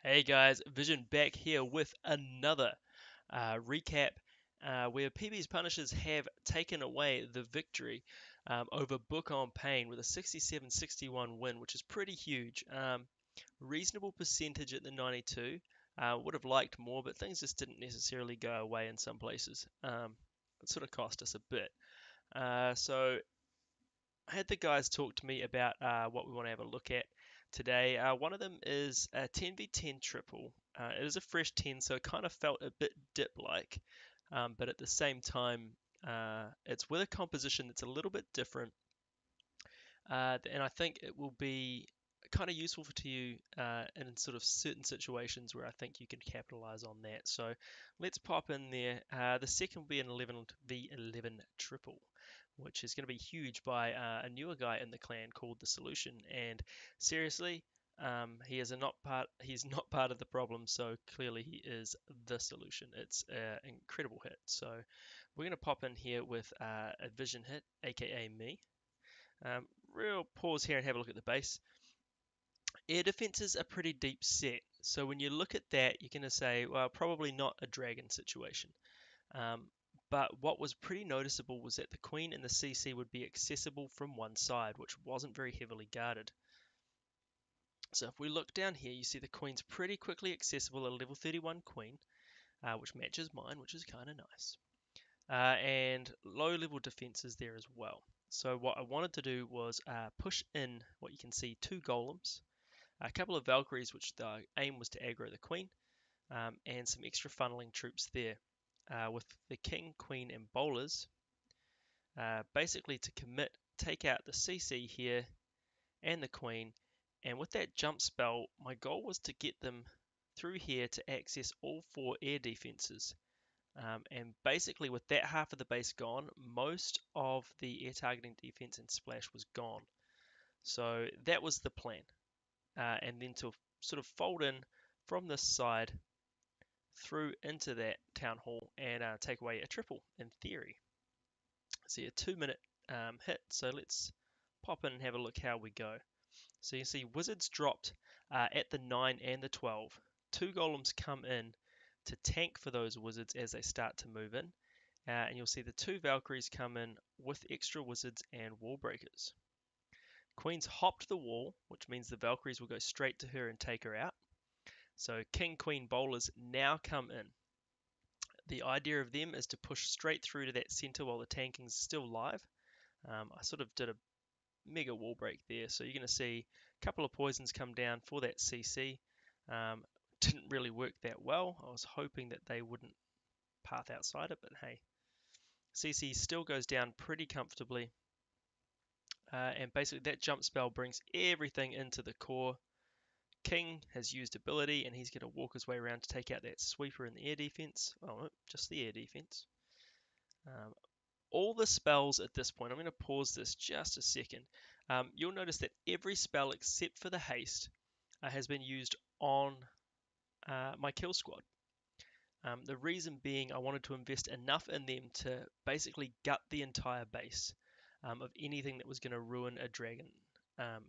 Hey guys, Vision back here with another recap where PB's Punishers have taken away the victory over Book on Pain with a 67-61 win, which is pretty huge. Reasonable percentage at the 92. Would have liked more, but things just didn't necessarily go away in some places. It sort of cost us a bit. So I had the guys talk to me about what we want to have a look at today. One of them is a 10v10 triple. It is a fresh 10, so it kind of felt a bit dip-like, but at the same time, it's with a composition that's a little bit different, and I think it will be kind of useful to you in sort of certain situations where I think you can capitalize on that. So let's pop in there. The second will be an 11v11 triple, which is going to be huge by a newer guy in the clan called the Solution. And seriously, he is not part. He's not part of the problem. So clearly, he is the solution. It's an incredible hit. So we're going to pop in here with a vision hit, aka me. Real pause here and have a look at the base. Air defenses are pretty deep set. So when you look at that, you're going to say, well, probably not a dragon situation. Um, but what was pretty noticeable was that the queen and the CC would be accessible from one side, which wasn't very heavily guarded. So if we look down here, you see the queen's pretty quickly accessible, a level 31 queen, which matches mine, which is kind of nice. And low level defenses there as well. So what I wanted to do was push in what you can see, two golems, a couple of Valkyries, which the aim was to aggro the queen, and some extra funneling troops there. With the king, queen, and bowlers, basically to commit, take out the CC here and the queen, and with that jump spell, my goal was to get them through here to access all four air defenses. And basically, with that half of the base gone, most of the air targeting defense and splash was gone. So that was the plan. And then to sort of fold in from this side through into that town hall and take away a triple in theory. See a 2 minute hit. So let's pop in and have a look how we go. So you see wizards dropped at the 9 and the 12. Two golems come in to tank for those wizards as they start to move in. And you'll see the two Valkyries come in with extra wizards and wall breakers. Queen's hopped the wall, which means the Valkyries will go straight to her and take her out. So King, Queen bowlers now come in. The idea of them is to push straight through to that center while the tanking's still live. I sort of did a mega wall break there, so you're going to see a couple of poisons come down for that CC. Didn't really work that well. I was hoping that they wouldn't path outside it, but hey. CC still goes down pretty comfortably. And basically that jump spell brings everything into the core. King has used ability and he's going to walk his way around to take out that sweeper in the air defense. Oh, no, just the air defense. All the spells at this point, I'm going to pause this just a second. You'll notice that every spell except for the haste has been used on my kill squad. The reason being I wanted to invest enough in them to basically gut the entire base of anything that was going to ruin a dragon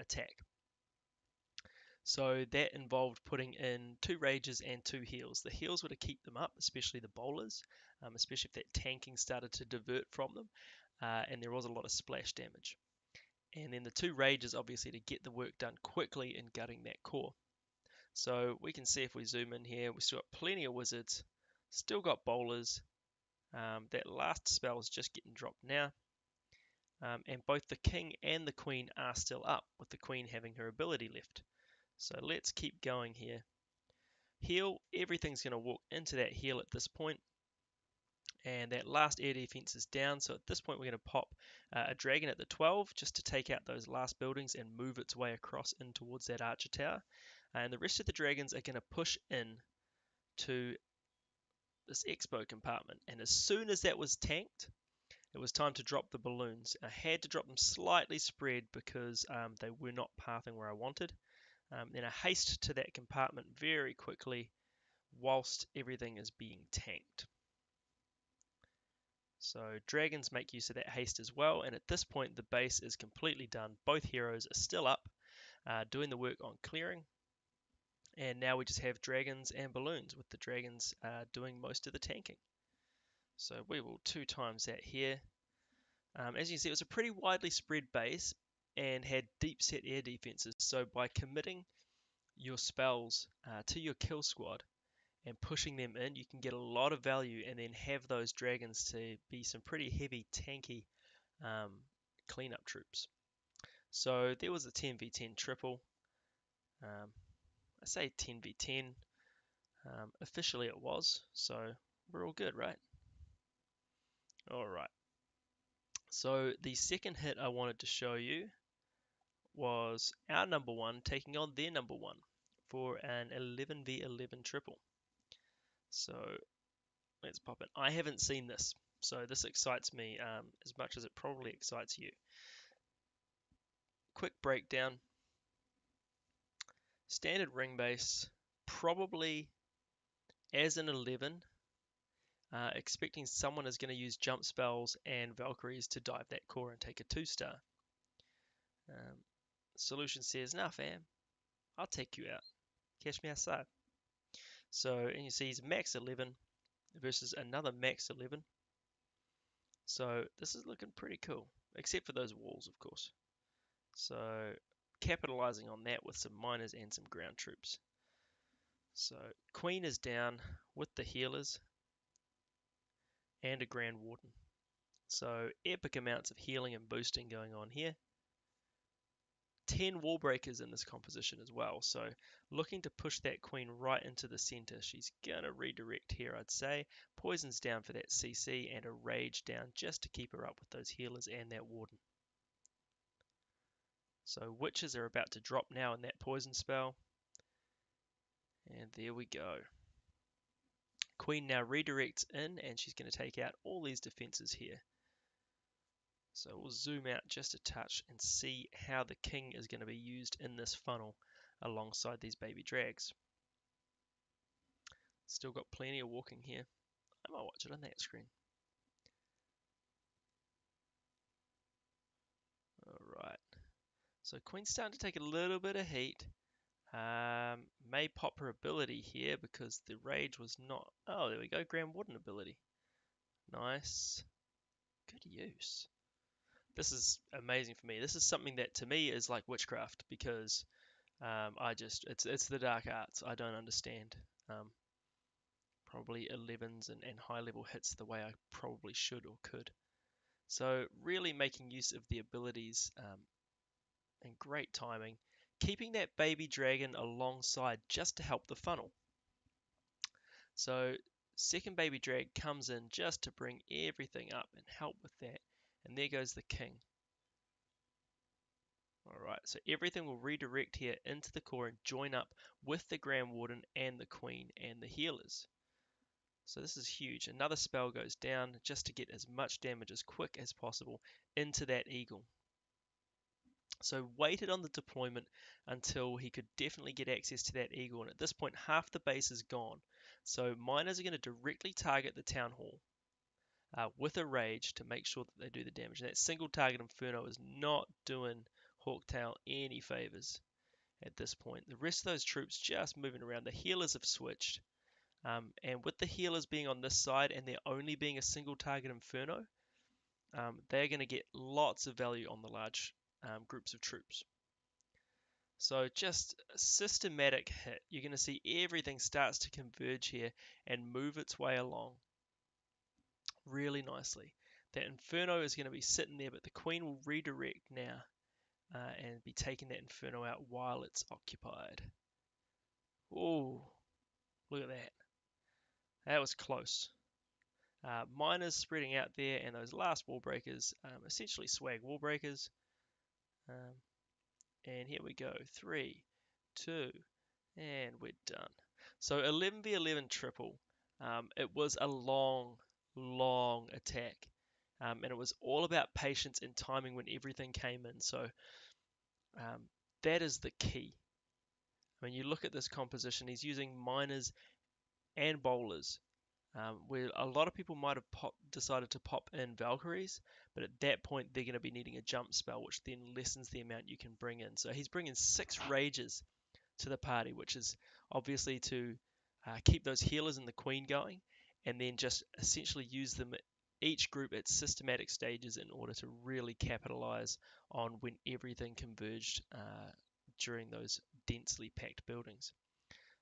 attack. So that involved putting in two rages and two heals. The heals were to keep them up, especially the bowlers, especially if that tanking started to divert from them, and there was a lot of splash damage. And then the two rages, obviously, to get the work done quickly in gutting that core. So we can see if we zoom in here, we still got plenty of wizards, still got bowlers. That last spell is just getting dropped now. And both the king and the queen are still up, with the queen having her ability left. So let's keep going here. Heal, everything's going to walk into that heal at this point. And that last air defense is down, so at this point we're going to pop a dragon at the 12 just to take out those last buildings and move its way across in towards that archer tower. And the rest of the dragons are going to push in to this expo compartment. And as soon as that was tanked, it was time to drop the balloons. I had to drop them slightly spread because they were not pathing where I wanted. Then a haste to that compartment very quickly whilst everything is being tanked. So dragons make use of that haste as well, and at this point the base is completely done. Both heroes are still up, doing the work on clearing, And now we just have dragons and balloons, with the dragons doing most of the tanking. So we will 2 times that here. As you can see, it was a pretty widely spread base and had deep set air defenses. So by committing your spells to your kill squad and pushing them in, you can get a lot of value and then have those dragons to be some pretty heavy tanky cleanup troops. So there was a 10v10 triple. I say 10v10. Officially it was, so we're all good, right? Alright. So the second hit I wanted to show you was our number one taking on their number one for an 11v11 triple. So let's pop it. I haven't seen this, so this excites me as much as it probably excites you. Quick breakdown. Standard ring base, probably as an 11, expecting someone is going to use jump spells and Valkyries to dive that core and take a 2-star. Solution says, nah fam, I'll take you out. Catch me outside. So, and you see he's max 11 versus another max 11. So this is looking pretty cool, except for those walls, of course. So capitalizing on that with some miners and some ground troops. So Queen is down with the healers and a Grand Warden. So epic amounts of healing and boosting going on here. 10 wall breakers in this composition as well. So looking to push that Queen right into the center. She's going to redirect here, I'd say. Poison's down for that CC and a Rage down just to keep her up with those healers and that Warden. So Witches are about to drop now in that poison spell. And there we go. Queen now redirects in and she's going to take out all these defenses here. So we'll zoom out just a touch and see how the king is going to be used in this funnel alongside these baby drags. Still got plenty of walking here. I might watch it on that screen. Alright. So Queen's starting to take a little bit of heat. May pop her ability here because the rage was not... Oh, there we go. Grand Warden ability. Nice. Good use. This is amazing for me. This is something that to me is like witchcraft because it's the dark arts. I don't understand. Probably 11s and high level hits the way I probably should or could. So really making use of the abilities and great timing. Keeping that baby dragon alongside just to help the funnel. So second baby drag comes in just to bring everything up and help with that. And there goes the king. Alright, so everything will redirect here into the core and join up with the Grand Warden and the Queen and the healers. So this is huge. Another spell goes down just to get as much damage as quick as possible into that eagle. So waited on the deployment until he could definitely get access to that eagle, and at this point half the base is gone. So miners are going to directly target the town hall with a rage to make sure that they do the damage. And that single target Inferno is not doing Hawktail any favors at this point. The rest of those troops just moving around. The healers have switched. And with the healers being on this side and there only being a single target Inferno, they're going to get lots of value on the large groups of troops. So just a systematic hit. You're going to see everything starts to converge here and move its way along really nicely. That Inferno is going to be sitting there, but the Queen will redirect now and be taking that Inferno out while it's occupied. Oh, look at that. That was close. Miners spreading out there, and those last wall breakers, essentially swag wall breakers. And here we go. 3, 2, and we're done. So 11v11 triple. It was a long, long attack. And it was all about patience and timing when everything came in. So that is the key. When you look at this composition, he's using miners and bowlers. Where a lot of people might have decided to pop in Valkyries, but at that point they're going to be needing a jump spell, which then lessens the amount you can bring in. So he's bringing 6 rages to the party, which is obviously to keep those healers and the queen going, and then just essentially use them each group at systematic stages in order to really capitalize on when everything converged during those densely packed buildings.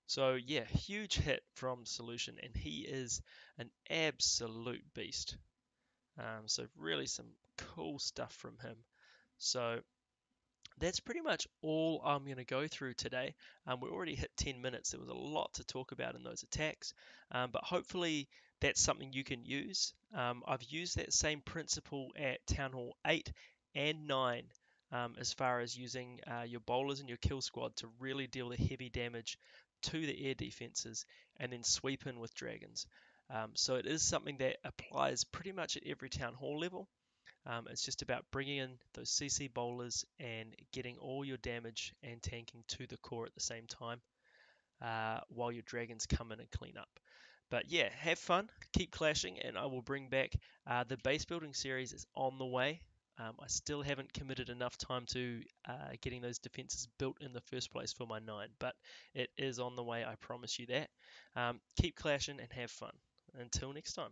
So yeah, huge hit from Solution, and he is an absolute beast. So really some cool stuff from him. So that's pretty much all I'm going to go through today. We already hit 10 minutes. There was a lot to talk about in those attacks, but hopefully that's something you can use. I've used that same principle at Town Hall 8 and 9 as far as using your bowlers and your kill squad to really deal the heavy damage to the air defenses and then sweep in with dragons. So it is something that applies pretty much at every Town Hall level. It's just about bringing in those CC bowlers and getting all your damage and tanking to the core at the same time while your dragons come in and clean up. But yeah, have fun, keep clashing, and I will bring back the base building series is on the way. I still haven't committed enough time to getting those defenses built in the first place for my 9, but it is on the way, I promise you that. Keep clashing and have fun. Until next time.